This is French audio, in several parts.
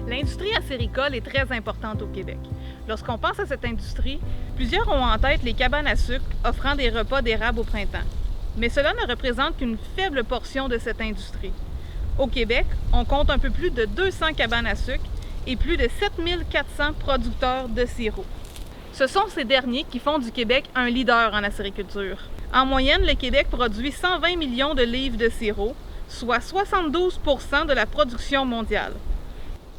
L'industrie acéricole est très importante au Québec. Lorsqu'on pense à cette industrie, plusieurs ont en tête les cabanes à sucre offrant des repas d'érable au printemps. Mais cela ne représente qu'une faible portion de cette industrie. Au Québec, on compte un peu plus de 200 cabanes à sucre et plus de 7400 producteurs de sirop. Ce sont ces derniers qui font du Québec un leader en acériculture. En moyenne, le Québec produit 120 millions de livres de sirop, soit 72% de la production mondiale.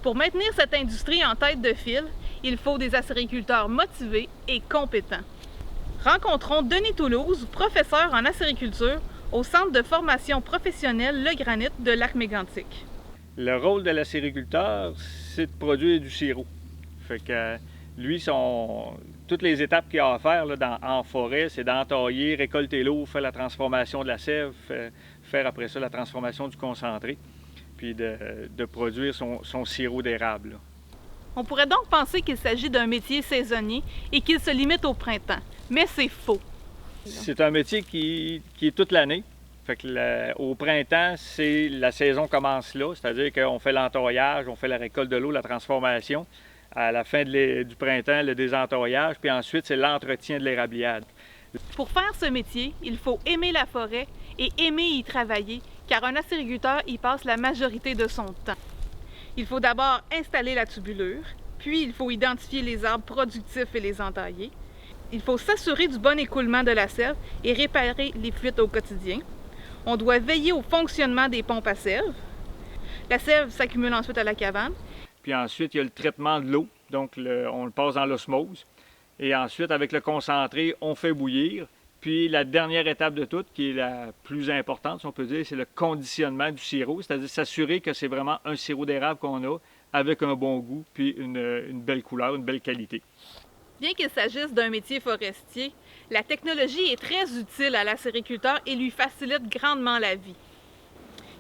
Pour maintenir cette industrie en tête de file, il faut des acériculteurs motivés et compétents. Rencontrons Denis Toulouse, professeur en acériculture au Centre de formation professionnelle Le Granit de Lac-Mégantic. Le rôle de l'acériculteur, c'est de produire du sirop. Fait que lui, toutes les étapes qu'il a à faire là, en forêt, c'est d'entailler, récolter l'eau, faire la transformation de la sève, faire après ça la transformation du concentré, puis de produire son sirop d'érable. On pourrait donc penser qu'il s'agit d'un métier saisonnier et qu'il se limite au printemps, mais c'est faux. C'est un métier qui est toute l'année. Fait que au printemps, la saison commence là, c'est-à-dire qu'on fait l'entaillage, on fait la récolte de l'eau, la transformation. À la fin du printemps, le désentaillage, puis ensuite, c'est l'entretien de l'érabliade. Pour faire ce métier, il faut aimer la forêt et aimer y travailler, car un acériculteur y passe la majorité de son temps. Il faut d'abord installer la tubulure, puis il faut identifier les arbres productifs et les entailler. Il faut s'assurer du bon écoulement de la sève et réparer les fuites au quotidien. On doit veiller au fonctionnement des pompes à sève. La sève s'accumule ensuite à la cabane. Puis ensuite, il y a le traitement de l'eau, donc on le passe dans l'osmose. Et ensuite, avec le concentré, on fait bouillir. Puis la dernière étape de toute, qui est la plus importante, si on peut dire, c'est le conditionnement du sirop, c'est-à-dire s'assurer que c'est vraiment un sirop d'érable qu'on a avec un bon goût, puis une belle couleur, une belle qualité. Bien qu'il s'agisse d'un métier forestier, la technologie est très utile à l'acériculteur et lui facilite grandement la vie.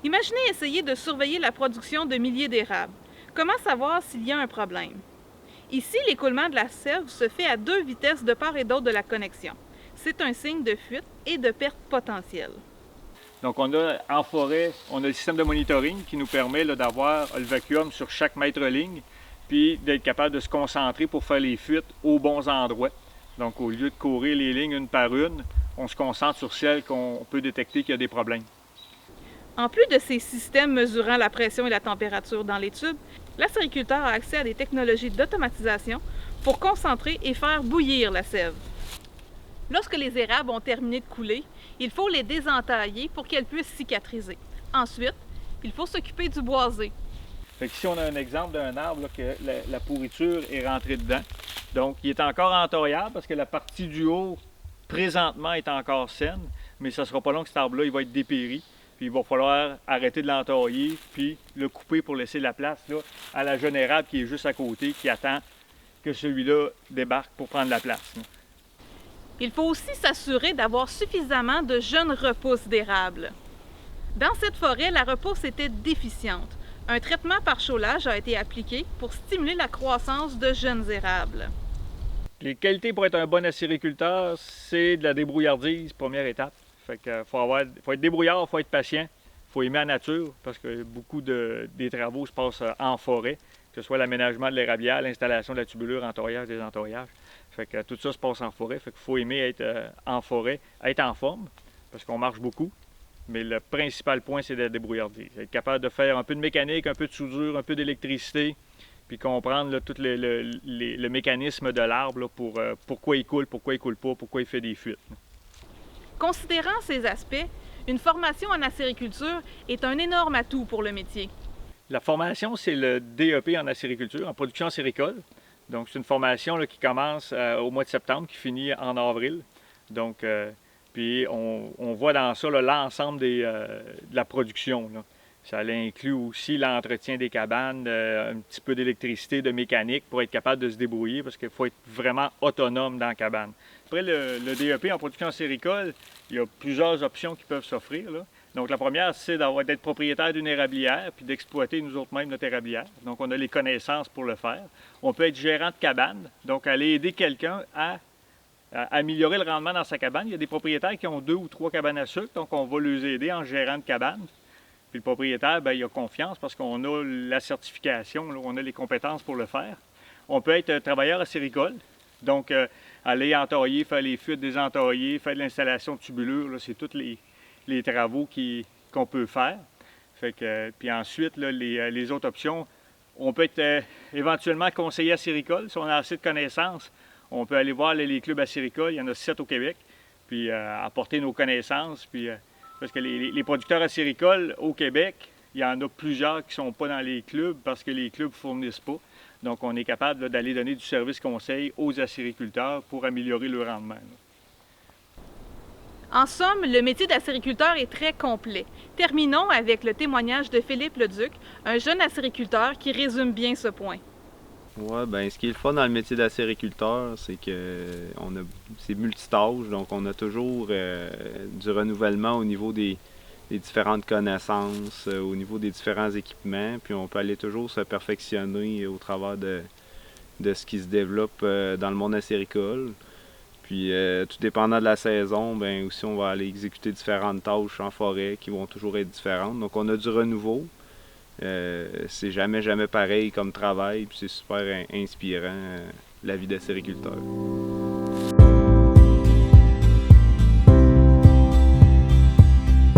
Imaginez essayer de surveiller la production de milliers d'érables. Comment savoir s'il y a un problème? Ici, l'écoulement de la sève se fait à 2 vitesses de part et d'autre de la connexion. C'est un signe de fuite et de perte potentielle. Donc en forêt, on a le système de monitoring qui nous permet d'avoir le vacuum sur chaque mètre ligne, puis d'être capable de se concentrer pour faire les fuites aux bons endroits. Donc au lieu de courir les lignes une par une, on se concentre sur celles qu'on peut détecter qu'il y a des problèmes. En plus de ces systèmes mesurant la pression et la température dans les tubes, l'acériculteur a accès à des technologies d'automatisation pour concentrer et faire bouillir la sève. Lorsque les érables ont terminé de couler, il faut les désentailler pour qu'elles puissent cicatriser. Ensuite, il faut s'occuper du boisé. Fait que ici, on a un exemple d'un arbre là, que la pourriture est rentrée dedans. Donc, il est encore entaillable parce que la partie du haut, présentement, est encore saine, mais ça ne sera pas long que cet arbre-là, il va être dépéri. Puis il va falloir arrêter de l'entailler, puis le couper pour laisser la place là, à la jeune érable qui est juste à côté, qui attend que celui-là débarque pour prendre la place. Là. Il faut aussi s'assurer d'avoir suffisamment de jeunes repousses d'érable. Dans cette forêt, la repousse était déficiente. Un traitement par chaulage a été appliqué pour stimuler la croissance de jeunes érables. Les qualités pour être un bon acériculteur, c'est de la débrouillardise, première étape. Fait que faut être débrouillard, il faut être patient, il faut aimer la nature parce que beaucoup des travaux se passent en forêt, que ce soit l'aménagement de l'érablière, l'installation de la tubulure, entaillage, désentaillage. Fait que tout ça se passe en forêt, fait qu'il faut aimer être en forêt, être en forme parce qu'on marche beaucoup. Mais le principal point, c'est de la débrouillardise. Être capable de faire un peu de mécanique, un peu de soudure, un peu d'électricité, puis comprendre là, tout le mécanisme de l'arbre là, pour pourquoi il coule pas, pourquoi il fait des fuites. Considérant ces aspects, une formation en acériculture est un énorme atout pour le métier. La formation, c'est le DEP en acériculture, en production acéricole. Donc, c'est une formation là, qui commence au mois de septembre, qui finit en avril. Donc, puis on voit dans ça l'ensemble de la production. Là. Ça inclut aussi l'entretien des cabanes, un petit peu d'électricité, de mécanique pour être capable de se débrouiller parce qu'il faut être vraiment autonome dans la cabane. Après le DEP en production acéricole, il y a plusieurs options qui peuvent s'offrir. Donc la première, c'est d'être propriétaire d'une érablière puis d'exploiter nous autres mêmes notre érablière. Donc on a les connaissances pour le faire. On peut être gérant de cabane, donc aller aider quelqu'un à améliorer le rendement dans sa cabane. Il y a des propriétaires qui ont 2 ou 3 cabanes à sucre, donc on va les aider en gérant de cabane. Puis le propriétaire, bien, il a confiance parce qu'on a la certification, là, on a les compétences pour le faire. On peut être travailleur acéricole, donc aller entailler, faire les fuites des entaillés, faire de l'installation de tubulures, c'est tous les travaux qu'on peut faire. Fait que, puis ensuite, là, les autres options, on peut être éventuellement conseiller acéricole. Si on a assez de connaissances, on peut aller voir les clubs acéricoles, il y en a 7 au Québec, puis apporter nos connaissances. Puis, parce que les producteurs acéricoles au Québec, il y en a plusieurs qui ne sont pas dans les clubs parce que les clubs ne fournissent pas. Donc, on est capable d'aller donner du service conseil aux acériculteurs pour améliorer le rendement. En somme, le métier d'acériculteur est très complet. Terminons avec le témoignage de Philippe Leduc, un jeune acériculteur qui résume bien ce point. Ouais, ben ce qui est le fun dans le métier d'acériculteur, c'est que c'est multitâche, donc on a toujours du renouvellement au niveau des différentes connaissances, au niveau des différents équipements, puis on peut aller toujours se perfectionner au travers de ce qui se développe dans le monde acéricole. Puis tout dépendant de la saison, ben aussi on va aller exécuter différentes tâches en forêt qui vont toujours être différentes. Donc on a du renouveau. C'est jamais pareil comme travail, puis c'est super inspirant la vie d'acériculteur.